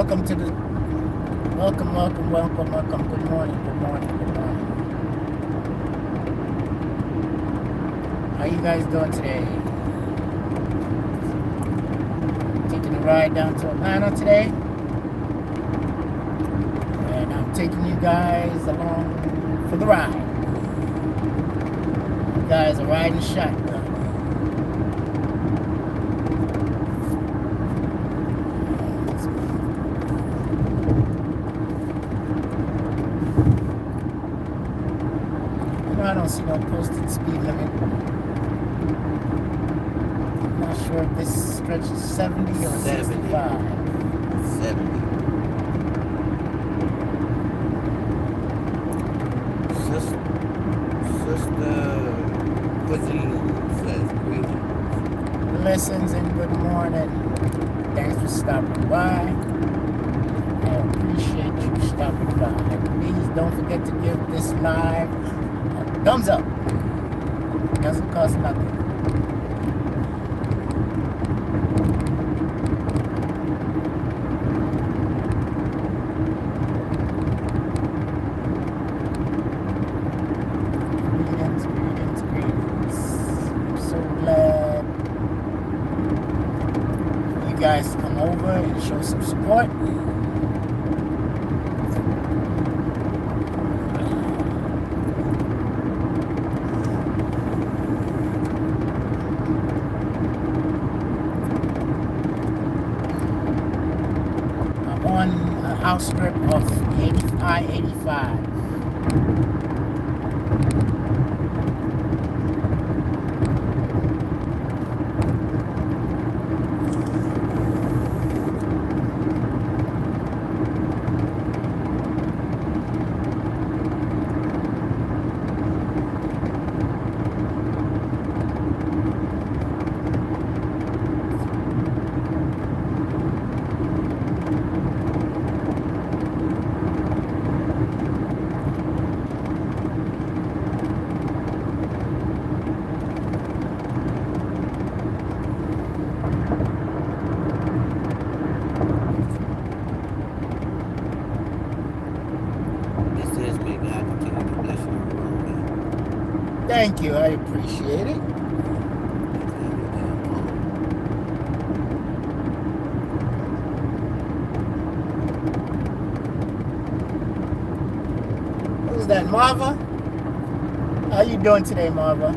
Welcome to the, welcome. Good morning. How you guys doing today? Taking a ride down to Atlanta today. And I'm taking you guys along for the ride. You guys are riding shotgun. I don't see no posted speed limit. I'm not sure if this stretch is 70 or 65. 70. Sister Cuisine says greetings. Blessings and good morning. Thanks for stopping by. I appreciate you stopping by. Please don't forget to give this live a thumbs up. Doesn't cost nothing. Greetings. I'm so glad you guys come over and show some support. On a house strip of I-85. Thank you, I appreciate it. Who's that, Marva? How you doing today, Marva?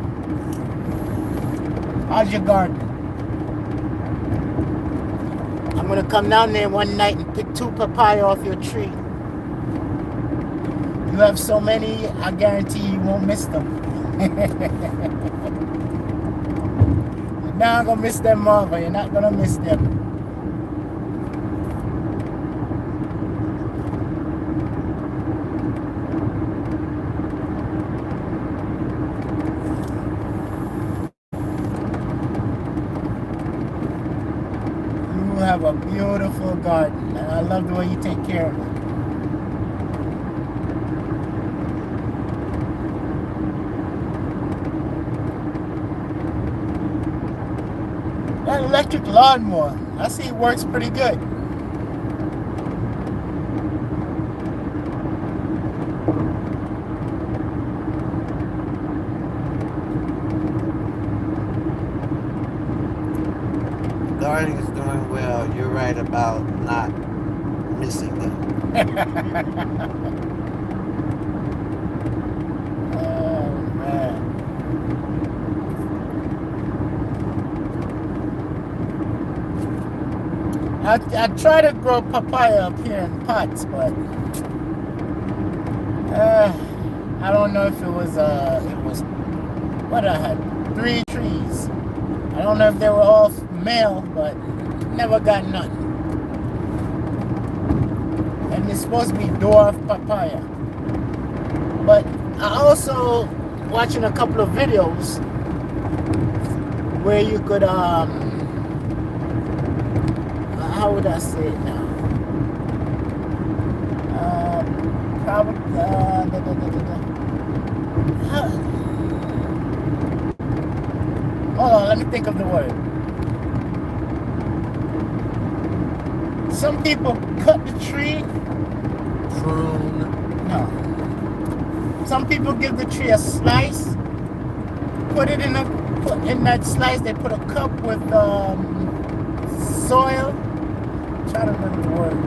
How's your garden? I'm gonna come down there one night and pick 2 papaya off your tree. You have so many, I guarantee you won't miss them. You're not gonna miss them, Marva. You're not gonna miss them. You have a beautiful garden, and I love the way you take care of it. That electric lawnmower, I see it works pretty good. Gardening is doing well. You're right about not missing them. Oh, man. I try to grow papaya up here in pots, but I don't know if it was what I had 3 trees. I don't know if they were all male, but never got none. And it's supposed to be dwarf papaya. But I also watching a couple of videos where you could how would I say it now? Probably hold on, let me think of the word. Some people cut the tree. Prune. No. Some people give the tree a slice. Put in that slice. They put a cup with soil. I'm trying to remember the word.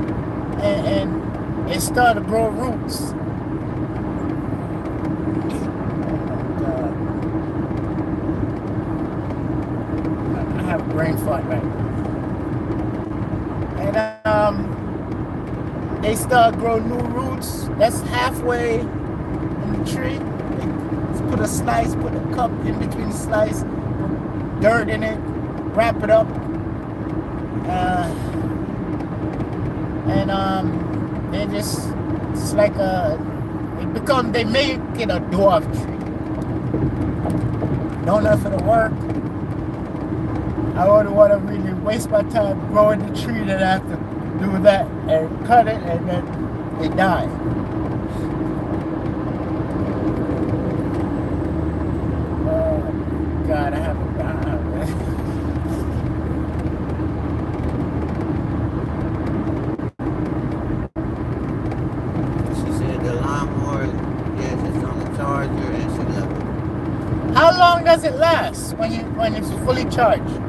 And it started to grow roots. I have a brain fart right now. And they start growing new roots. That's halfway in the tree. Let's put a slice, put a cup in between the slice, put dirt in it, wrap it up, and they just, it's like they make it a dwarf tree. Don't know if it'll work. I wouldn't want to really waste my time growing the tree that I have to do that and cut it and then it dies. Oh God, I have a She said the lawnmower, yes, it's on the charger, and she left it. How long does it last when it's fully charged?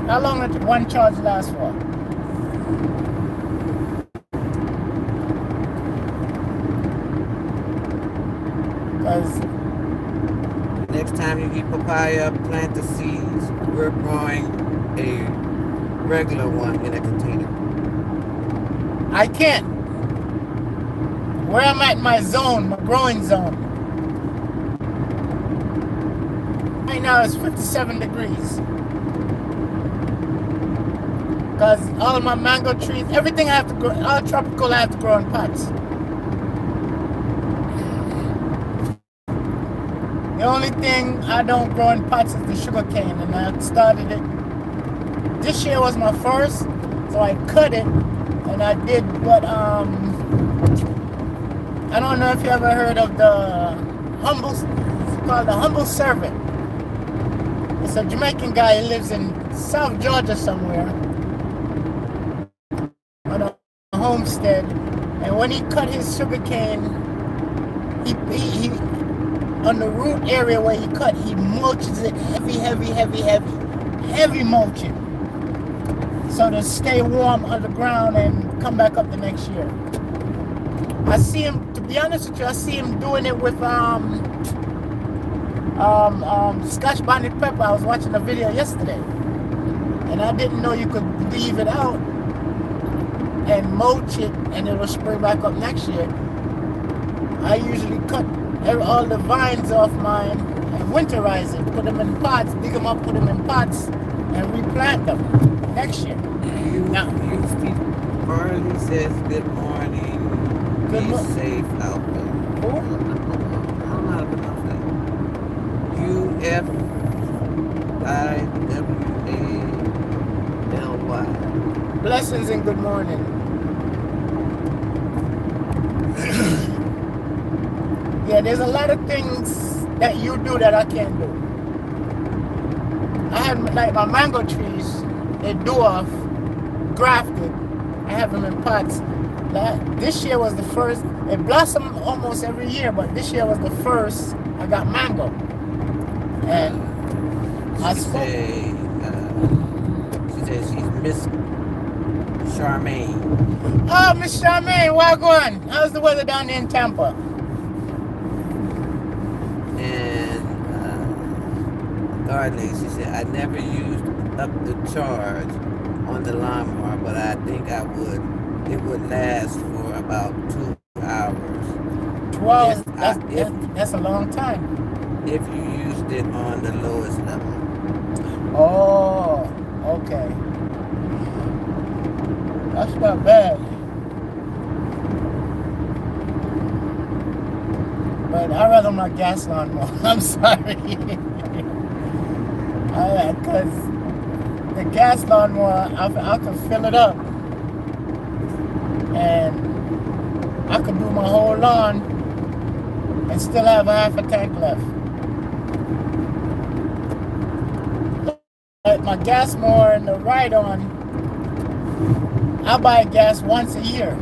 How long does one charge last for? Because Next time you eat papaya, plant the seeds. We're growing a regular one in a container. I can't. Where I'm at my zone, my growing zone. Right now it's 57 degrees. Because all my mango trees, everything I have to grow, all tropical I have to grow in pots. The only thing I don't grow in pots is the sugar cane, and I started it. This year was my first, so I cut it, and I did what, I don't know if you ever heard of the it's called the humble servant. It's a Jamaican guy who lives in South Georgia somewhere on a homestead, and when he cut his sugar cane, he on the root area where he cut, he mulches it heavy mulching, so to stay warm underground and come back up the next year. I see him, to be honest with you, I see him doing it with Scotch bonnet pepper. I was watching a video yesterday, and I didn't know you could leave it out and mulch it and it will spring back up next year. I usually cut all the vines off mine and winterize it, put them in pots, dig them up, put them in pots, and replant them next year. Now, Marley says good morning. Be safe out there. Who? I don't know how to pronounce that. UFIWALY. Blessings and good morning. Yeah, there's a lot of things that you do that I can't do. I have, like my mango trees, they dwarf, grafted. I have them in pots. This year was the first. It blossomed almost every year, but this year was the first I got mango. And I spoke. She says she's Miss Charmaine. Oh, Miss Charmaine, wagwan. How's the weather down there in Tampa? And Gardley, she said, I never used up the charge on the lawnmower, but I think I would. It would last for about 2 hours. 2 hours? That's a long time. If you used it on the lowest level. Oh, okay. That's not bad. But I'd rather my gas lawnmower. I'm sorry. Because the gas lawnmower, I can fill it up. And I could do my whole lawn and still have half a tank left. But my gas mower and the ride-on, I buy gas once a year.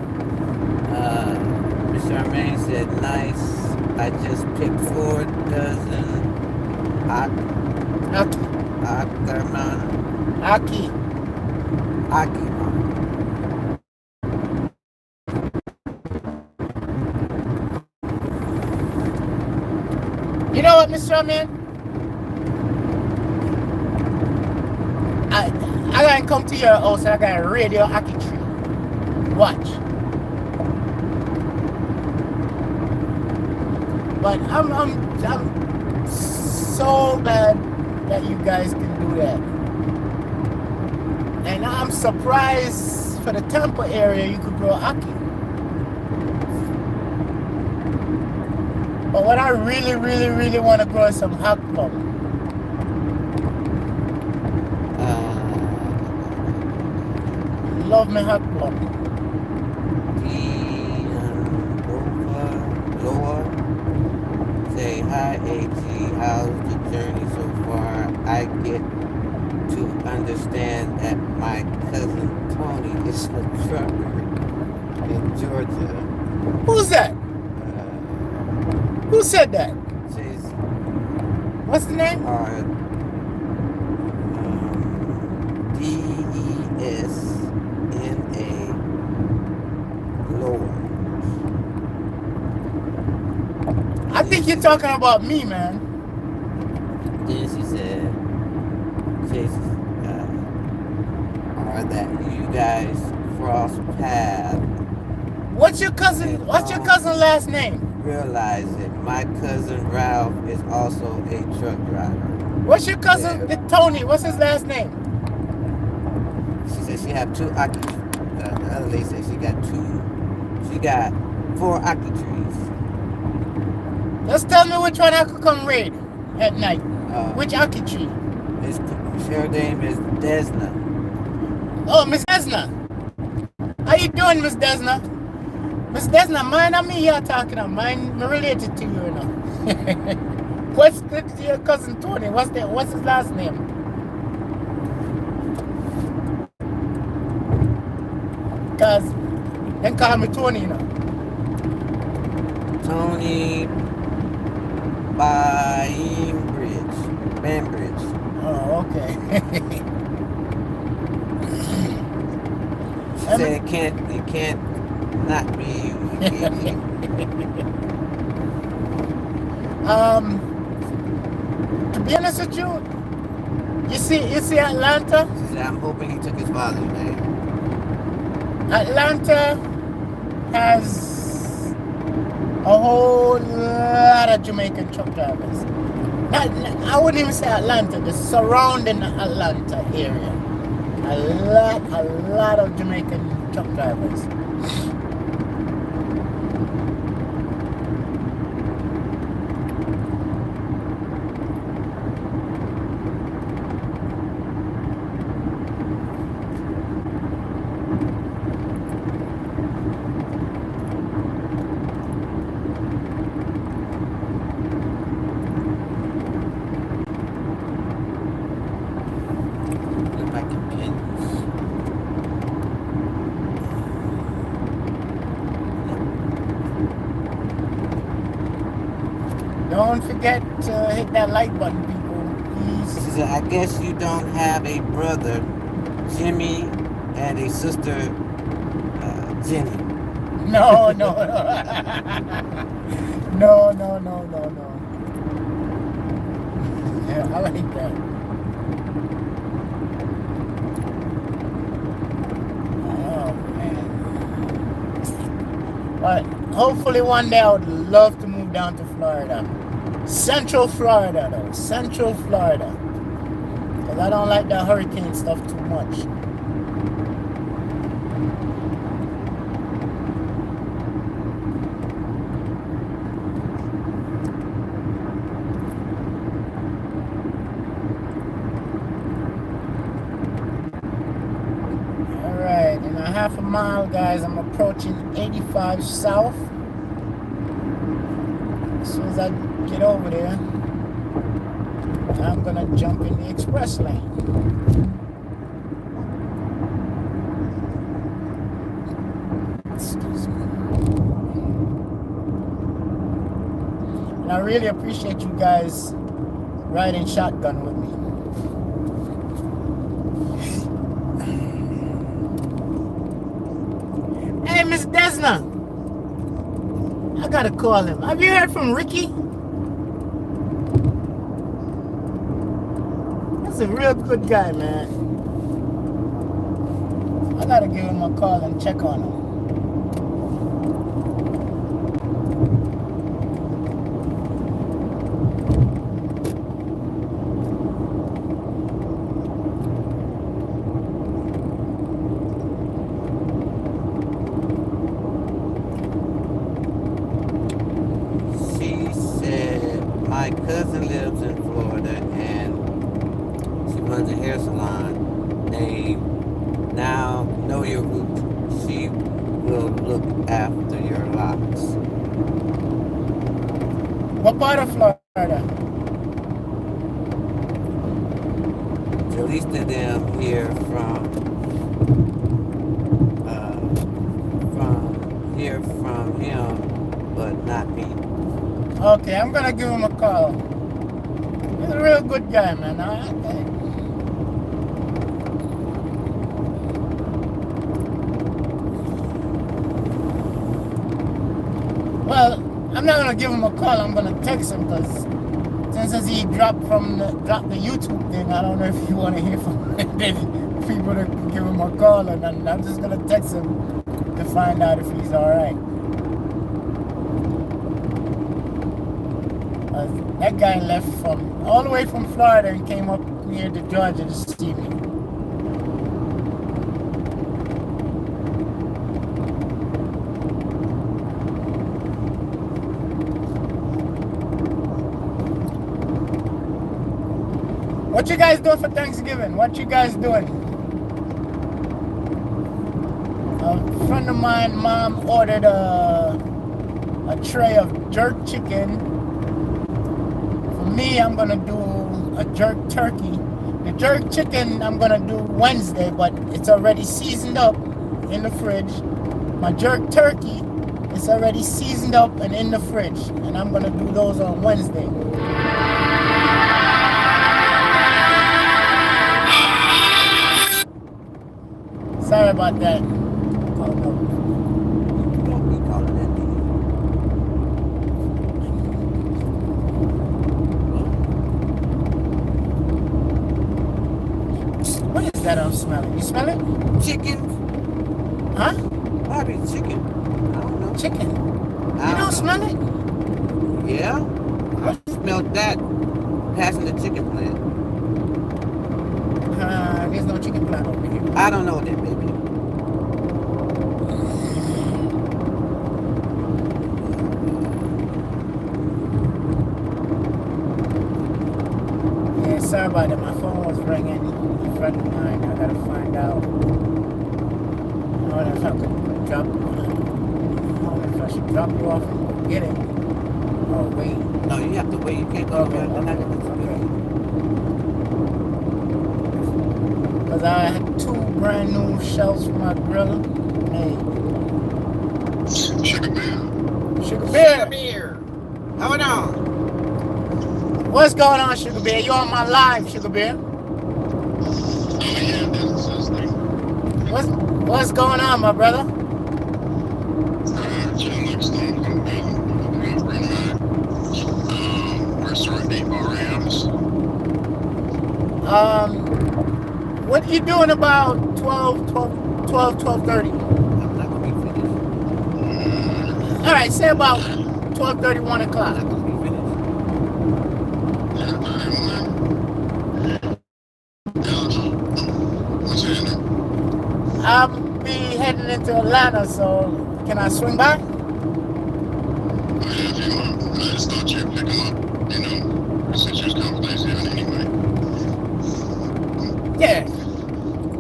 Mr. Armain said, nice. I just picked 4 dozen Aki. Ackerman. Aki. Aki. You know what, Mr. Man? I gotta come to your house and I got a radio Aki tree. Watch. But I'm so glad that you guys can do that. And I'm surprised for the Tampa area you could grow Aki. But what I really, really, really want to grow is some hot plum. Love me hot plum. Loa. Say hi, AG. How's the journey so far? I get to understand that my cousin Tony is a trucker in Georgia. Who's that? Who said that? Says, What's the name? DESNA Lower. I think you're talking about me, man. Then she said, are that you guys cross paths? What's your cousin last name? Realize it. My cousin Ralph is also a truck driver. What's your cousin Tony? What's his last name? She said she have 2 Aki. The other lady said she got 4 Aki trees. Just tell me which one I could come raid at night. Which Aki tree? Her name is Desna. Oh, Miss Desna. How you doing, Miss Desna? Miss Desna, mine and me you're talking about. Mine related to you, you know. What's your cousin Tony? What's his last name? Cause they call me Tony, you know. Tony Bainbridge. Oh, okay. She said it can't not be you. To be honest with you, you see Atlanta? She said, I'm hoping he took his father's name. Atlanta has a whole lot of Jamaican truck drivers. I wouldn't even say Atlanta, the surrounding Atlanta area. A lot of Jamaican truck drivers. Don't forget to hit that like button, people, please. She said, I guess you don't have a brother, Jimmy, and a sister, Jenny. No. No. Yeah, I like that. Oh, man. But hopefully one day I would love to move down to Florida. Central Florida, though. Central Florida. Because I don't like the hurricane stuff too much. Alright, in a half a mile, guys, I'm approaching 85 South. As soon as I get over there, I'm gonna jump in the express lane. And I really appreciate you guys riding shotgun with me. Hey, Miss Desna. I gotta call him. Have you heard from Ricky? That's a real good guy, man. I gotta give him a call and check on him. My cousin lives in Florida and she runs a hair salon named Now Know Your Root. She will look after your locks. What part of Florida? At least of them hear from him, but not me. Okay, I'm gonna give him a call. He's a real good guy, man. Well, I'm not gonna give him a call. I'm gonna text him because since he dropped the YouTube thing, I don't know if you want to hear from people to give him a call, and I'm just gonna text him to find out if he's all right. That guy left all the way from Florida and came up here to Georgia to see me. What you guys doing for Thanksgiving? What you guys doing? A friend of mine, mom ordered a tray of jerk chicken. Me, I'm gonna do a jerk turkey. The jerk chicken I'm gonna do Wednesday, but it's already seasoned up in the fridge. My jerk turkey is already seasoned up and in the fridge, and I'm gonna do those on Wednesday. Sorry about that. Don't be calling that nigga. What is that I'm smelling? You smell it? Chicken. Huh? Probably chicken. I don't know. Chicken. I You don't smell it? Yeah. I smelled that passing the chicken plant. There's no chicken plant over here. I don't know that, baby. Yeah, sorry about that. My phone was ringing in front of mine. I gotta find out. I don't know if I could drop. I don't know if I should drop you off and get it. Oh wait. No, you have to wait. You can't go Okay. over there. Because I had 2 brand new shelves for my grill. Hey. Sugar beer. Sugar Bear. Beer. Hold on. What's going on, Sugar Bear? You on my live, Sugar Bear? Oh yeah, that's his thing. What's going on, my brother? Chilling like stone cold weather. We're starting to eat bar yams. What are you doing about 12:30? I'm not gonna be finished. All right, say about 12:30, 1 o'clock. I'm not gonna be finished. What's happening? I'll be heading into Atlanta, so can I swing by? Yeah, if you want. I just thought you'd pick them up, since you was coming for Thanksgiving anyway. Yeah.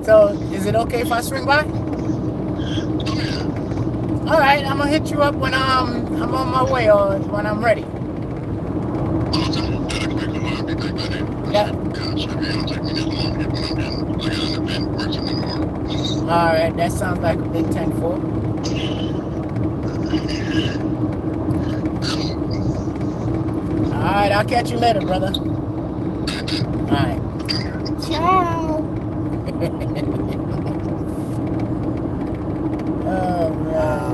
So is it okay if I swing by? Oh yeah. All right, I'm gonna hit you up when I'm on my way or when I'm ready. Okay. Yeah, that can be cool. I'll be back by then. Yeah. Yeah, it should be. It'll take me this long to get when I'm getting, like, an event working tomorrow. All right, that sounds like a big 10-4. right, I'll catch you later, brother. All right. Ciao. Oh, man.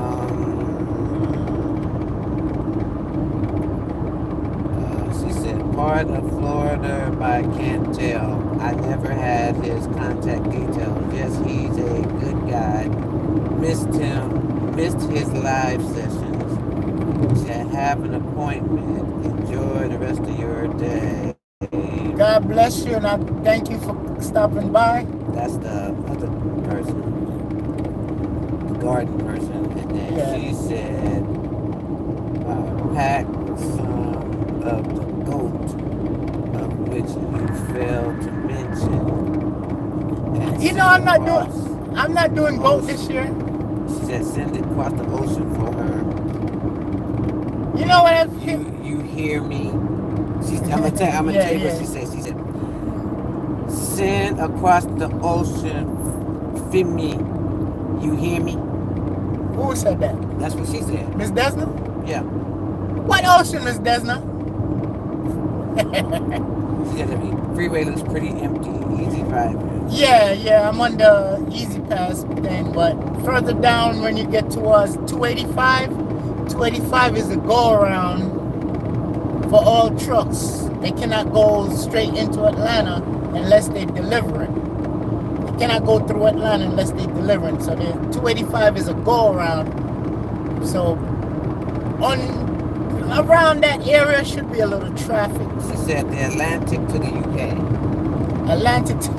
She said, part of Florida, but I can't tell. I never had his contact details. Yes, he's a good guy. Missed his live sessions. She said, have an appointment. Enjoy the rest of your day. God bless you, and I thank you for stopping by. That's the other person, the garden person. And then she said, pack some of the goat, of which you failed to mention. You know, I'm not doing goat this year. She said, send it across the ocean for her. You know what? You hear me? I'm gonna tell you what she said. She said, send across the ocean for me. You hear me? Who said that? That's what she said. Miss Desna? Yeah. What ocean, Miss Desna? She said to me, freeway looks pretty empty, easy driving. Yeah, I'm on the Easy Pass thing, but further down when you get towards 285 is a go-around for all trucks. They cannot go straight into Atlanta unless they deliver it. They cannot go through Atlanta unless they deliver it. So the 285 is a go-around. So around that area should be a little traffic. She said the Atlantic to the UK. Atlantic to...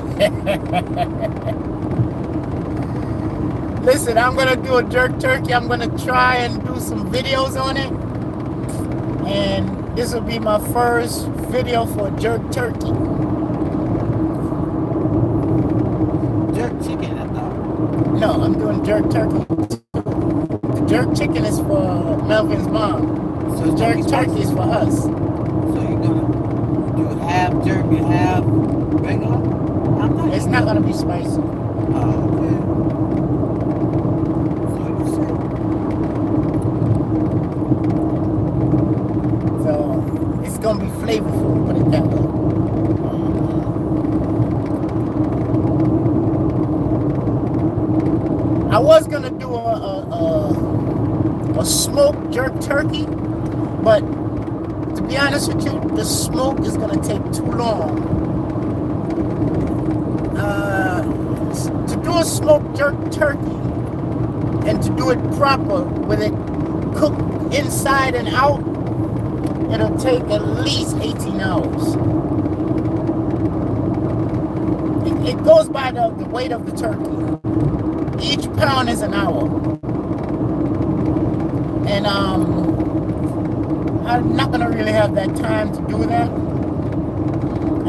Listen, I'm going to do a jerk turkey. I'm going to try and do some videos on it. And this will be my first video for jerk turkey. Jerk chicken, I thought. No, I'm doing jerk turkey. The jerk chicken is for Melvin's mom. So jerk turkey is for us. So you're gonna do half jerk and half regular? It's not gonna be spicy. Oh, okay. So you say. So it's gonna be flavorful, put it that way. I was gonna do a smoked jerk turkey, but to be honest with you, the smoke is gonna take too long. To do a smoked jerk turkey and to do it proper with it cooked inside and out, it'll take at least 18 hours. It goes by the weight of the turkey. Each pound is an hour. And I'm not gonna really have that time to do that.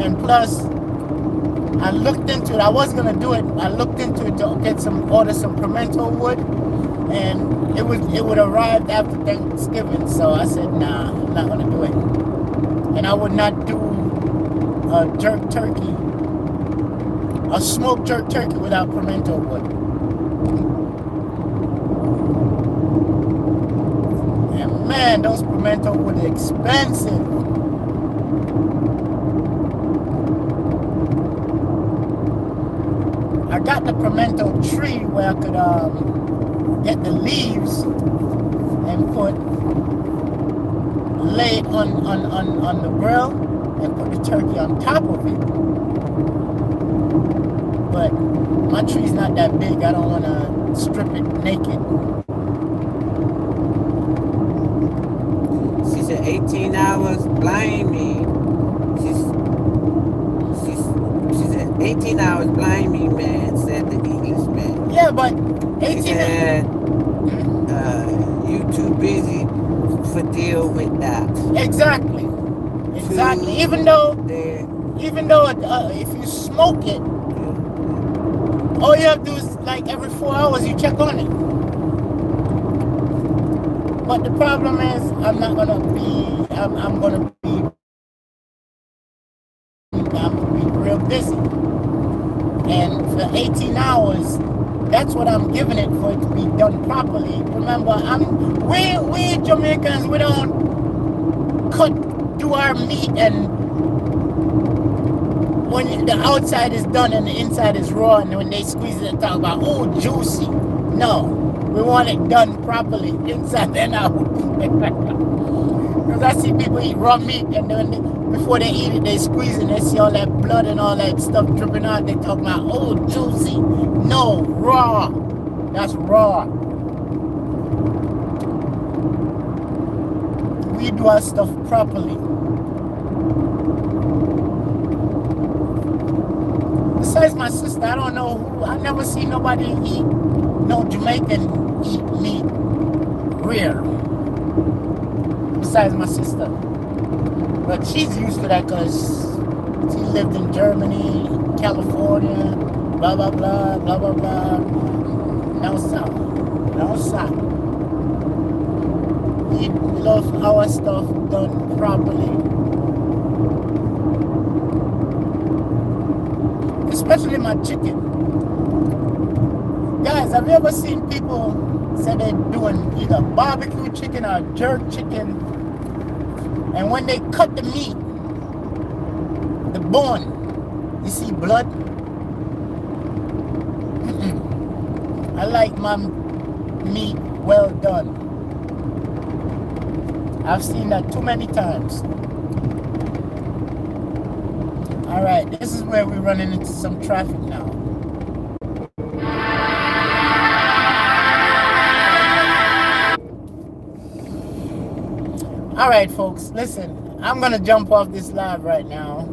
And plus, I looked into it. I was gonna do it. I looked into it to order some pimento wood, and it would arrive after Thanksgiving. So I said, nah, I'm not gonna do it. And I would not do a jerk turkey, a smoked jerk turkey without pimento wood. And man, those pimento wood are expensive. I got the pimento tree where I could get the leaves and lay it on the grill and put the turkey on top of it. But my tree's not that big. I don't want to strip it naked. She said 18 hours, blind me. She said 18 hours, blind me, man, said the Englishman. Yeah, but 18 He said, you too busy for deal with that. Exactly. Even though if you smoke it, all you have to do is like every 4 hours you check on it. But the problem is I'm gonna be real busy. And for 18 hours, that's what I'm giving it for it to be done properly. Remember, we Jamaicans, we don't cut do our meat, and when the outside is done and the inside is raw, and when they squeeze it and talk about, oh, juicy. No, we want it done properly, inside and out. Because I see people eat raw meat, and then before they eat it, they squeeze it, and they see all that blood and all that stuff dripping out. They talk about, oh, juicy. No, raw. That's raw. We do our stuff properly. Besides my sister, I don't know who. I never see nobody eat, no Jamaican eat meat rare. Besides my sister. But she's used to that because she lived in Germany, California, blah, blah, blah, blah, blah, blah. Down south. Down south. We love our stuff done properly. Especially my chicken. Guys, have you ever seen people say they're doing either barbecue chicken or jerk chicken, and when they cut the meat, the bone, you see blood? I like my meat well done. I've seen that too many times. Alright, this is where we're running into some traffic now. Alright folks, listen, I'm gonna jump off this live right now.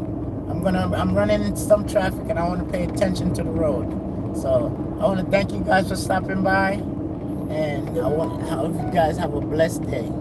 I'm running into some traffic, and I want to pay attention to the road. So I want to thank you guys for stopping by, and I hope you guys have a blessed day.